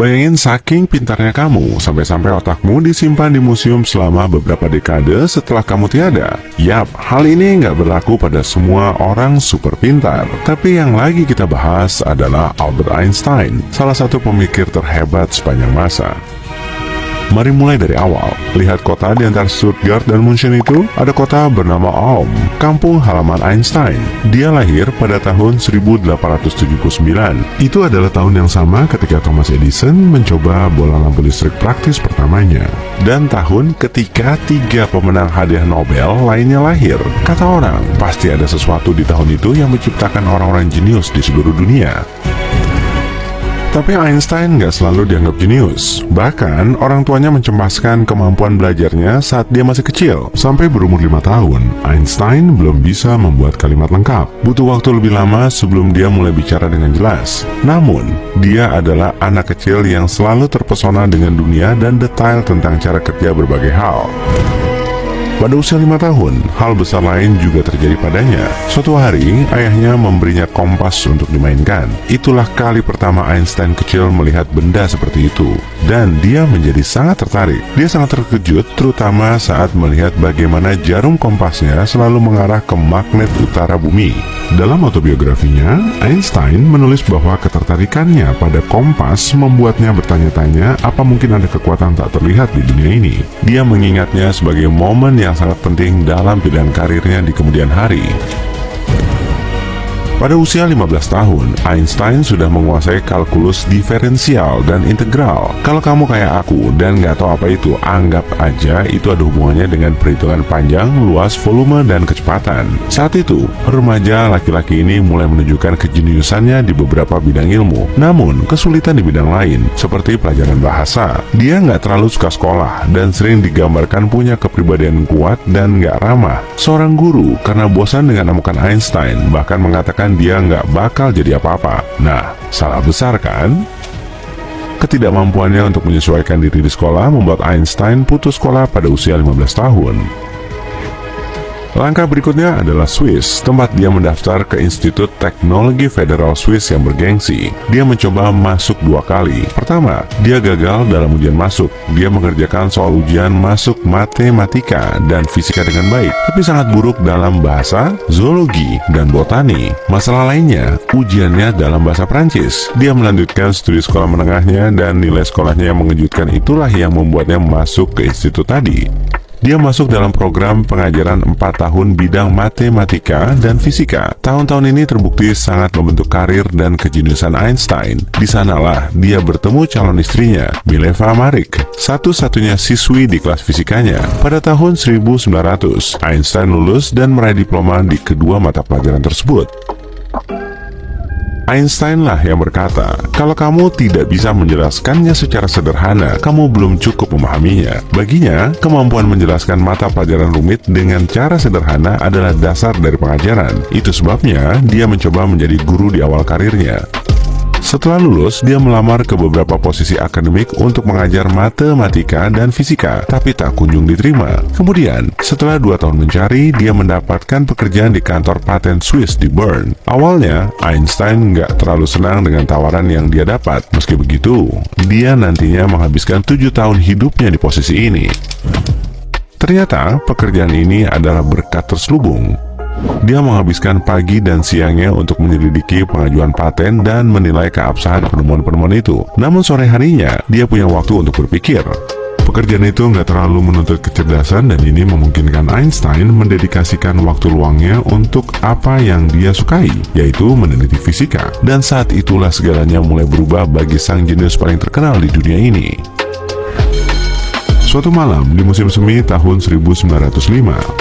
Bayangin saking pintarnya kamu, sampai-sampai otakmu disimpan di museum selama beberapa dekade setelah kamu tiada. Yap, hal ini nggak berlaku pada semua orang super pintar. Tapi yang lagi kita bahas adalah Albert Einstein, salah satu pemikir terhebat sepanjang masa. Mari mulai dari awal. Lihat kota di antara Stuttgart dan München itu, ada kota bernama Ulm, kampung halaman Einstein. Dia lahir pada tahun 1879. Itu adalah tahun yang sama ketika Thomas Edison mencoba bola lampu listrik praktis pertamanya. Dan tahun ketika 3 pemenang hadiah Nobel lainnya lahir. Kata orang, pasti ada sesuatu di tahun itu yang menciptakan orang-orang jenius di seluruh dunia. Tapi Einstein nggak selalu dianggap jenius. Bahkan, orang tuanya mencemaskan kemampuan belajarnya saat dia masih kecil. Sampai berumur 5 tahun, Einstein belum bisa membuat kalimat lengkap. Butuh waktu lebih lama sebelum dia mulai bicara dengan jelas. Namun, dia adalah anak kecil yang selalu terpesona dengan dunia dan detail tentang cara kerja berbagai hal. Pada usia 5 tahun, hal besar lain juga terjadi padanya. Suatu hari, ayahnya memberinya kompas untuk dimainkan. Itulah kali pertama Einstein kecil melihat benda seperti itu. Dan dia menjadi sangat tertarik. Dia sangat terkejut, terutama saat melihat bagaimana jarum kompasnya selalu mengarah ke magnet utara bumi. Dalam autobiografinya, Einstein menulis bahwa ketertarikannya pada kompas membuatnya bertanya-tanya apa mungkin ada kekuatan tak terlihat di dunia ini. Dia mengingatnya sebagai momen yang sangat penting dalam pilihan karirnya di kemudian hari. Pada usia 15 tahun, Einstein sudah menguasai kalkulus diferensial dan integral. Kalau kamu kayak aku dan nggak tahu apa itu, anggap aja itu ada hubungannya dengan perhitungan panjang, luas, volume, dan kecepatan. Saat itu, remaja laki-laki ini mulai menunjukkan kejeniusannya di beberapa bidang ilmu. Namun, kesulitan di bidang lain, seperti pelajaran bahasa. Dia nggak terlalu suka sekolah dan sering digambarkan punya kepribadian kuat dan nggak ramah. Seorang guru, karena bosan dengan amukan Einstein, bahkan mengatakan dia nggak bakal jadi apa-apa. Nah, salah besar kan? Ketidakmampuannya untuk menyesuaikan diri di sekolah membuat Einstein putus sekolah pada usia 15 tahun. Langkah berikutnya adalah Swiss, tempat dia mendaftar ke Institut Teknologi Federal Swiss yang bergengsi. Dia mencoba masuk 2 kali. Pertama, dia gagal dalam ujian masuk. Dia mengerjakan soal ujian masuk matematika dan fisika dengan baik, tapi sangat buruk dalam bahasa, zoologi, dan botani. Masalah lainnya, ujiannya dalam bahasa Prancis. Dia melanjutkan studi sekolah menengahnya dan nilai sekolahnya yang mengejutkan itulah yang membuatnya masuk ke institut tadi. Dia masuk dalam program pengajaran 4 tahun bidang matematika dan fisika. Tahun-tahun ini terbukti sangat membentuk karir dan kejeniusan Einstein. Di sanalah dia bertemu calon istrinya, Mileva Maric, satu-satunya siswi di kelas fisikanya. Pada tahun 1900, Einstein lulus dan meraih diploma di kedua mata pelajaran tersebut. Einstein lah yang berkata, kalau kamu tidak bisa menjelaskannya secara sederhana, kamu belum cukup memahaminya. Baginya, kemampuan menjelaskan mata pelajaran rumit dengan cara sederhana adalah dasar dari pengajaran. Itu sebabnya dia mencoba menjadi guru di awal karirnya. Setelah lulus, dia melamar ke beberapa posisi akademik untuk mengajar matematika dan fisika, tapi tak kunjung diterima. Kemudian, setelah 2 tahun mencari, dia mendapatkan pekerjaan di kantor paten Swiss di Bern. Awalnya, Einstein nggak terlalu senang dengan tawaran yang dia dapat. Meski begitu, dia nantinya menghabiskan 7 tahun hidupnya di posisi ini. Ternyata, pekerjaan ini adalah berkat terselubung. Dia menghabiskan pagi dan siangnya untuk menyelidiki pengajuan paten dan menilai keabsahan penemuan-penemuan itu. Namun sore harinya, dia punya waktu untuk berpikir. Pekerjaan itu nggak terlalu menuntut kecerdasan dan ini memungkinkan Einstein mendedikasikan waktu luangnya untuk apa yang dia sukai, yaitu meneliti fisika. Dan saat itulah segalanya mulai berubah bagi sang jenius paling terkenal di dunia ini. Suatu malam di musim semi tahun 1905,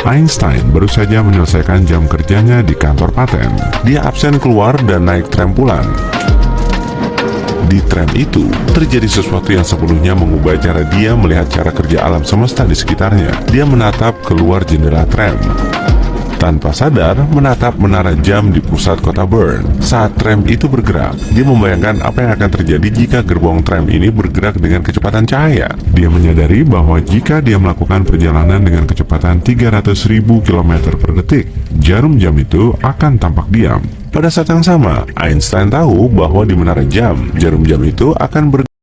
Einstein baru saja menyelesaikan jam kerjanya di kantor paten. Dia absen keluar dan naik tram pulang. Di tram itu, terjadi sesuatu yang sepenuhnya mengubah cara dia melihat cara kerja alam semesta di sekitarnya. Dia menatap keluar jendela tram. Tanpa sadar, menatap menara jam di pusat kota Bern. Saat tram itu bergerak, dia membayangkan apa yang akan terjadi jika gerbong tram ini bergerak dengan kecepatan cahaya. Dia menyadari bahwa jika dia melakukan perjalanan dengan kecepatan 300.000 km per detik, jarum jam itu akan tampak diam. Pada saat yang sama, Einstein tahu bahwa di menara jam, jarum jam itu akan bergerak